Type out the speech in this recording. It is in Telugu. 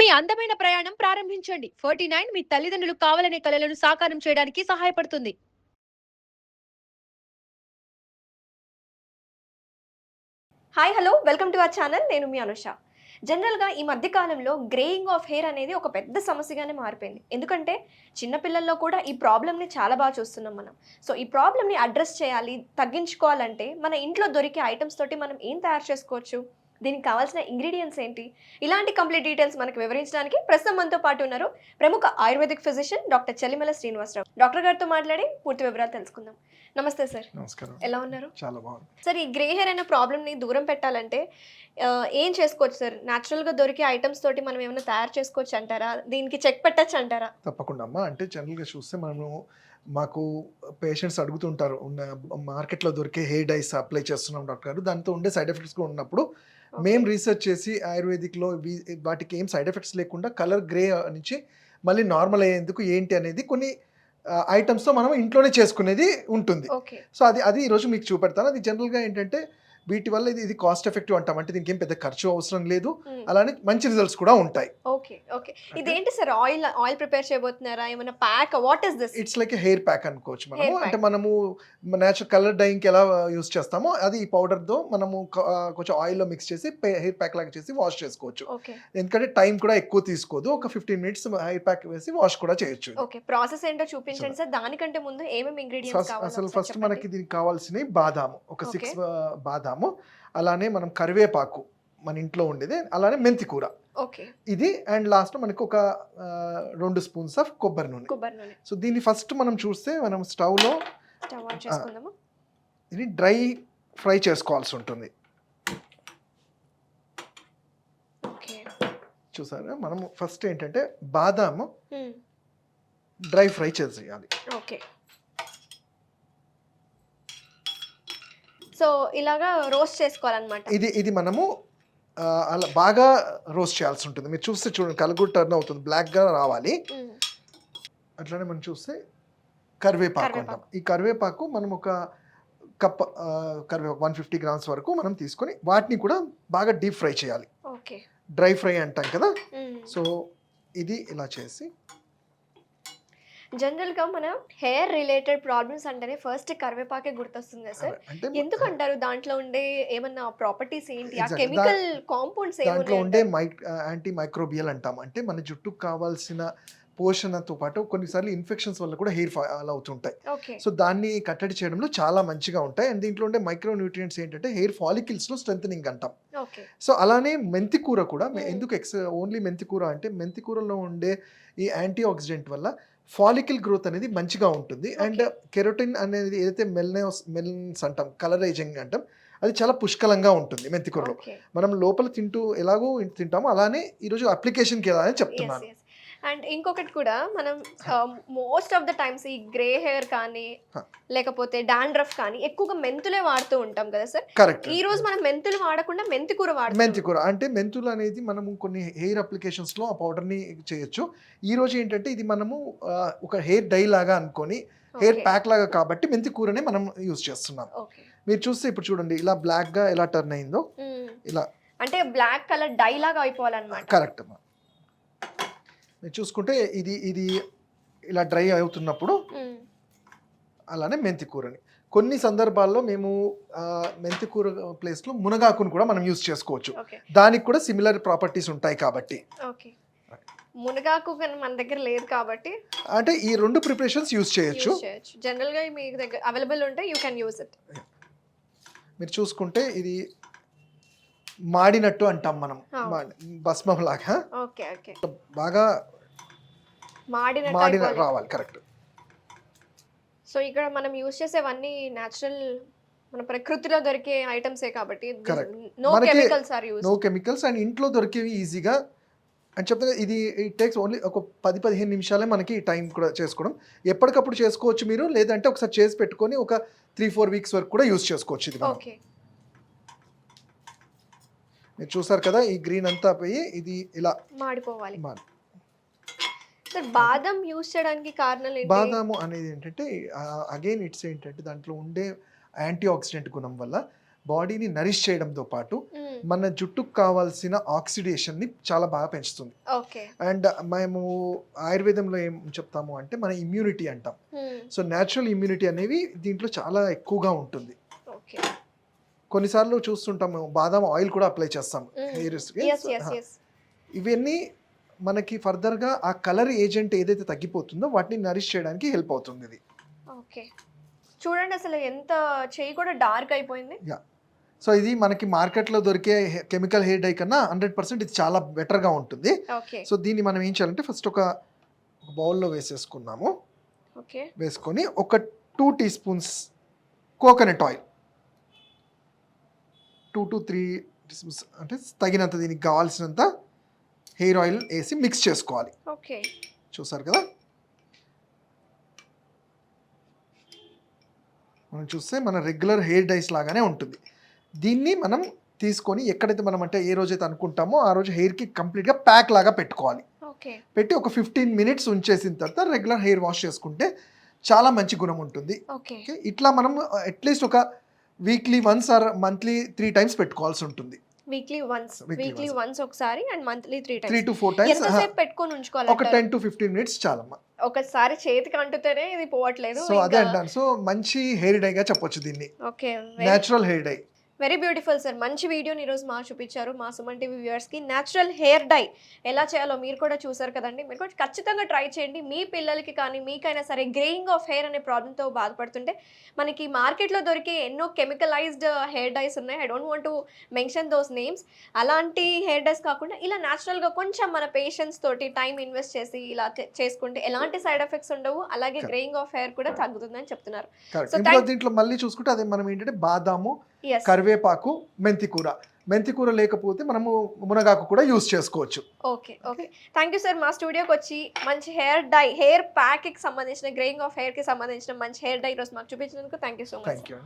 మీ అందమైన ప్రయాణం ప్రారంభించండి. 49 మీ తల్లిదండ్రులు కావాలనే కలలను సాకారం చేయడానికి సహాయపడుతుంది. Hi hello welcome to our channel. నేను మీ అనుష. జనరల్గా ఈ మధ్య కాలంలో గ్రేయింగ్ ఆఫ్ హెయిర్ అనేది ఒక పెద్ద సమస్యగానే మారిపోయింది. ఎందుకంటే చిన్నపిల్లల్లో కూడా ఈ ప్రాబ్లమ్ని చాలా బాగా చూస్తున్నాం మనం. సో ఈ ప్రాబ్లమ్ని అడ్రస్ చేయాలి, తగ్గించుకోవాలంటే మన ఇంట్లో దొరికే ఐటమ్స్ తోటి మనం ఏం తయారు చేసుకోవచ్చు, దీనికి కావాల్సిన ఇంగ్రీడియంట్స్ ఏంటి, ఇలాంటి కంప్లీట్ డీటెయిల్స్ మనకు వివరించడానికి ప్రస్తుతం మనతో పాటు ఉన్నారు ప్రముఖ ayurvedic physician doctor Chellimala Srinivasarao. Doctor గారితో మాట్లాడి పూర్తి వివరాలు తెలుసుకుందాం. నమస్తే సార్. నమస్కారం. ఎలా ఉన్నారు? చాలా బాగుంది సార్. ఈ గ్రే హెయిర్ అనే ప్రాబ్లమ్ని దూరం పెట్టాలంటే ఏం చేసుకోవచ్చు సార్? న్యాచురల్గా దొరికే ఐటమ్స్ తోటి మనం ఏమైనా తయారు చేసుకోవచ్చు అంటారా? దీనికి చెక్ పెట్టచ్చు అంటారా? తప్పకుండా అమ్మా. అంటే జనరల్గా చూస్తే మనము మాకు పేషెంట్స్ అడుగుతుంటారు, ఉన్న మార్కెట్లో దొరికే హెయిర్ డైస్ అప్లై చేస్తున్నాం డాక్టర్ గారు, దాంతో ఉండే సైడ్ ఎఫెక్ట్స్ కూడా ఉన్నప్పుడు మేము రీసెర్చ్ చేసి ఆయుర్వేదిక్లో వాటికి ఏం సైడ్ ఎఫెక్ట్స్ లేకుండా కలర్ గ్రే నుంచి మళ్ళీ నార్మల్ అయ్యేందుకు ఏంటి అనేది కొన్ని ఐటమ్స్తో మనం ఇంట్లోనే చేసుకునేది ఉంటుంది. సో అది ఈరోజు మీకు చూపెడతాను. అది జనరల్గా ఏంటంటే వీటి వల్ల ఇది కాస్ట్ ఎఫెక్టివ్ అంటాం. అంటే దీనికి ఏం పెద్ద ఖర్చు అవసరం లేదు, అలానే మంచి రిజల్ట్స్ కూడా ఉంటాయి. Okay okay. ఇదేంటి సార్? ఆయిల్ ప్రిపేర్ చేయబోతున్నారా? ఏమైనా pack? What is this? It's like hair pack అనుకోవచ్చు మనము. అంటే మనము నేచురల్ కలర్ డైయింగ్కి ఎలా యూస్ చేస్తామో అది ఈ పౌడర్తో మనము కొంచెం ఆయిల్లో మిక్స్ చేసి హెయిర్ ప్యాక్ లాగా చేసి వాష్ చేసుకోవచ్చు. ఎందుకంటే టైం కూడా ఎక్కువ తీసుకోదు, ఒక 15 minutes హెయిర్ ప్యాక్ వేసి వాష్ కూడా చేయొచ్చు. ఓకే, ప్రాసెస్ ఏంటో చూపించండి సార్. దానికంటే ముందు ఏమేమి ఇంగ్రీడియంట్స్ కావాలి? అసలు ఫస్ట్ మనకి దీనికి కావాల్సినవి బాదాము, ఒక 6 బాదాము, అలానే మనం కరివేపాకు మన ఇంట్లో ఉండేది, అలానే మెంతి కూర ఇది, అండ్ లాస్ట్ మనకు ఒక 2 స్పూన్స్ ఆఫ్ కొబ్బరి నూనె. సో దీన్ని ఫస్ట్ మనం చూస్తే మనం స్టవ్లో ఇది డ్రై ఫ్రై చేసుకోవాల్సి ఉంటుంది. చూసారా, మనము ఫస్ట్ ఏంటంటే బాదాము డ్రై ఫ్రై చేసేయాలి. సో ఇలాగా రోస్ట్ చేసుకోవాలన్నమాట. ఇది మనము అలా బాగా రోస్ట్ చేయాల్సి ఉంటుంది. మీరు చూస్తే చూడండి, కలర్ కూడా టర్న్ అవుతుంది, బ్లాక్గా రావాలి. అట్లానే మనం చూస్తే కరివేపాకు అంటాం. ఈ కరివేపాకు మనం ఒక కప్ కరివేపాకు 150 grams వరకు మనం తీసుకొని వాటిని కూడా బాగా డీప్ ఫ్రై చేయాలి. డ్రై ఫ్రై అంటాం కదా. సో ఇది ఇలా చేసి, జనరల్గా మన హెయిర్ రిలేటెడ్ ప్రాబ్లమ్స్ అంటేనే ఫస్ట్ కరివేపాకే గుర్తొస్తుంది కదా సార్. ఎందుకంటారు? దాంట్లో ఉండే ఏమన్నా ప్రాపర్టీస్ ఏంటి? ఆ కెమికల్ కాంపౌండ్స్ దాంట్లో ఉండే యాంటీ మైక్రోబియల్ అంటాం. అంటే మన జుట్టుకు కావాల్సిన పోషణతో పాటు కొన్నిసార్లు ఇన్ఫెక్షన్స్ వల్ల కూడా హెయిర్ ఫాల్ అవుతుంటాయి. సో దాన్ని కట్టడి చేయడంలో చాలా మంచిగా ఉంటాయి. అండ్ దీంట్లో ఉండే మైక్రో న్యూట్రియంట్స్ ఏంటంటే హెయిర్ ఫాలికల్స్లో స్ట్రెంథనింగ్ అంటాం. సో అలానే మెంతి కూర కూడా ఎందుకు ఓన్లీ మెంతి కూర అంటే, మెంతి కూరలో ఉండే ఈ యాంటీ ఆక్సిడెంట్ వల్ల ఫాలికల్ గ్రోత్ అనేది మంచిగా ఉంటుంది. అండ్ కెరోటిన్ అనేది ఏదైతే మెలన్స్ అంటాం, కలరైజింగ్ అంటాం, అది చాలా పుష్కలంగా ఉంటుంది మెంతి కూరలో. మనం లోపల ఎలాగో తింటామో అలానే ఈరోజు అప్లికేషన్కి ఎలా అని చెప్తున్నాను. అండ్ ఇంకొకటి కూడా, మనం మోస్ట్ ఆఫ్ ద టైమ్స్ ఈ గ్రే హెయిర్ కానీ లేకపోతే డాండ్రఫ్ కానీ ఎక్కువగా మెంతులే వాడుతూ ఉంటాం కదా సార్. కరెక్ట్. ఈ రోజు మనం మెంతులు వాడకుండా మెంతి కూర వాడతాం. మెంతి కూర అంటే మెంతులు అనేది మనము కొన్ని హెయిర్ అప్లికేషన్స్లో ఆ పౌడర్ని చేయొచ్చు. ఈ రోజు ఏంటంటే ఇది మనము ఒక హెయిర్ డై లాగా అనుకొని, హెయిర్ ప్యాక్ లాగా కాబట్టి మెంతి కూరనే మనం యూజ్ చేస్తున్నాం. మీరు చూస్తే ఇప్పుడు చూడండి, ఇలా బ్లాక్గా ఎలా టర్న్ అయిందో, ఇలా అంటే బ్లాక్ కలర్ డై లాగా అయిపోవాలన్నమాట. కరెక్ట్. మీరు చూసుకుంటే ఇది ఇలా డ్రై అవుతున్నప్పుడు అలానే మెంతి కూరని, కొన్ని సందర్భాల్లో మేము మెంతి కూర ప్లేస్లో మునగాకును కూడా మనం యూజ్ చేసుకోవచ్చు. దానికి కూడా సిమిలర్ ప్రాపర్టీస్ ఉంటాయి కాబట్టి. మునగాకు మన దగ్గర లేదు కాబట్టి అంటే ఈ 2 ప్రిపరేషన్స్ యూజ్ చేయొచ్చు. జనరల్గా మీ దగ్గర అవైలబుల్ ఉంటే యూ కెన్ యూజ్ ఇట్. మీరు చూసుకుంటే ఇది మాడినట్టు అంటాం మనం, భస్మం లాగా బాగా మాడిన రావాలి. కరెక్ట్. సో ఇక్కడ మనం యూజ్ చేసేవన్నీ న్యాచురల్, మన ప్రకృతిలో దొరికే ఐటమ్సే కాబట్టి నో కెమికల్స్ అండ్ ఇంట్లో దొరికేవి ఈజీగా అని చెప్తే ఇది ఇట్ టేక్స్ ఓన్లీ ఒక 10-15 నిమిషాలే మనకి టైం కూడా చేసుకోవడం. ఎప్పటికప్పుడు చేసుకోవచ్చు మీరు, లేదంటే ఒకసారి చేసి పెట్టుకొని ఒక 3-4 weeks వరకు కూడా యూజ్ చేసుకోవచ్చు. ఇది మీరు చూసారు కదా, ఈ గ్రీన్ అంతా పోయి ఇది ఇలా మాడిపోవాలి. బాదం యూజ్ చేయడానికి కారణం ఏంటి? బాదాము అనేది ఏంటంటే అగైన్ ఇట్స్ ఏంటంటే దాంట్లో ఉండే యాంటీ ఆక్సిడెంట్ గుణం వల్ల బాడీని నరిష్ చేయడంతో పాటు మన జుట్టుకు కావాల్సిన ఆక్సిడేషన్ని చాలా బాగా పెంచుతుంది. ఓకే. అండ్ మేము ఆయుర్వేదంలో ఏం చెప్తాము అంటే మన ఇమ్యూనిటీ అంటాం. సో న్యాచురల్ ఇమ్యూనిటీ అనేవి దీంట్లో చాలా ఎక్కువగా ఉంటుంది. ఓకే. కొన్నిసార్లు చూస్తుంటాము బాదాం ఆయిల్ కూడా అప్లై చేస్తాం హెయిర్స్కి. ఇవన్నీ మనకి ఫర్దర్గా ఆ కలర్ ఏజెంట్ ఏదైతే తగ్గిపోతుందో వాటిని నరిష్ చేయడానికి హెల్ప్ అవుతుంది ఇది. ఓకే. చూడండి అసలు ఎంత చెయ్యి కూడా డార్క్ అయిపోయింది. యా. సో ఇది మనకి మార్కెట్లో దొరికే కెమికల్ హెయిర్ డై కన్నా 100% ఇది చాలా బెటర్గా ఉంటుంది. ఓకే. సో దీన్ని మనం ఏం చేయాలంటే ఫస్ట్ ఒక బౌల్లో వేసేసుకున్నాము. ఓకే. వేసుకొని ఒక 2 teaspoons coconut oil, 2 to 3 teaspoons అంటే తగినంత దీనికి కావాల్సినంత హెయిర్ ఆయిల్ వేసి మిక్స్ చేసుకోవాలి. ఓకే. చూసారు కదా, మనం చూస్తే మన రెగ్యులర్ హెయిర్ డైస్ లాగానే ఉంటుంది. దీన్ని మనం తీసుకొని ఎక్కడైతే మనం అంటే ఏ రోజైతే అనుకుంటామో ఆ రోజు హెయిర్కి కంప్లీట్గా ప్యాక్ లాగా పెట్టుకోవాలి. ఓకే. పెట్టి ఒక 15 minutes ఉంచేసిన తర్వాత రెగ్యులర్ హెయిర్ వాష్ చేసుకుంటే చాలా మంచి గుణం ఉంటుంది. ఓకే. ఓకే. ఇట్లా మనం అట్లీస్ట్ ఒక weekly once or monthly 3 times పెట్టుకోవాల్సి ఉంటుంది. వీక్లీ వన్స్ ఒకసారి and monthly 3 3 times. to 4 times. ఎంతసేపు పెట్టుకొని ఉంచుకోవాలి? ఒక 10 to 15 minutes చాలమ్మా. ఒకసారి చేతికి అంటుతేనే ఇది పోవట్లేదు. సో అదే అంటాను. సో మంచి హెయిర్ డైగా చెప్పొచ్చు దీన్ని, okay. Natural hair dye. Very beautiful sir. మంచి వీడియోని ఈరోజు మాకు చూపించారు మా సుమన్ టీవీ వ్యూవర్స్కి. న్యాచురల్ హెయిర్ డై ఎలా చేయాలో మీరు కూడా చూసారు కదండి. మీరు కూడా ఖచ్చితంగా ట్రై చేయండి. మీ పిల్లలకి కానీ మీకైనా సరే గ్రేయింగ్ ఆఫ్ హెయిర్ అనే ప్రాబ్లంతో బాధపడుతుంటే మనకి మార్కెట్లో దొరికే ఎన్నో కెమికలైజ్డ్ హెయిర్ డైస్ ఉన్నాయి. I don't want to mention those names. అలాంటి హెయిర్ డైస్ కాకుండా ఇలా న్యాచురల్గా కొంచెం మన పేషెన్స్ తోటి టైం ఇన్వెస్ట్ చేసి ఇలా చేసుకుంటే ఎలాంటి సైడ్ ఎఫెక్ట్స్ ఉండవు. అలాగే గ్రేయింగ్ ఆఫ్ హెయిర్ కూడా తగ్గుతుందని చెప్తున్నారు. దీంట్లో మళ్ళీ చూసుకుంటే అదే మనం ఏంటంటే బాదాము, Yes. కరివేపాకు, మెంతికూర లేకపోతే మనము మునగాకు కూడా యూస్ చేసుకోవచ్చు. Okay. Okay. Thank you sir. మా స్టూడియోకి వచ్చి మంచి హెయిర్ ప్యాక్కి సంబంధించిన గ్రేయింగ్ ఆఫ్ హెయిర్కి సంబంధించిన మంచి హెయిర్ డై ఈరోజు మాకు చూపించినందుకు thank you so much. Thank you.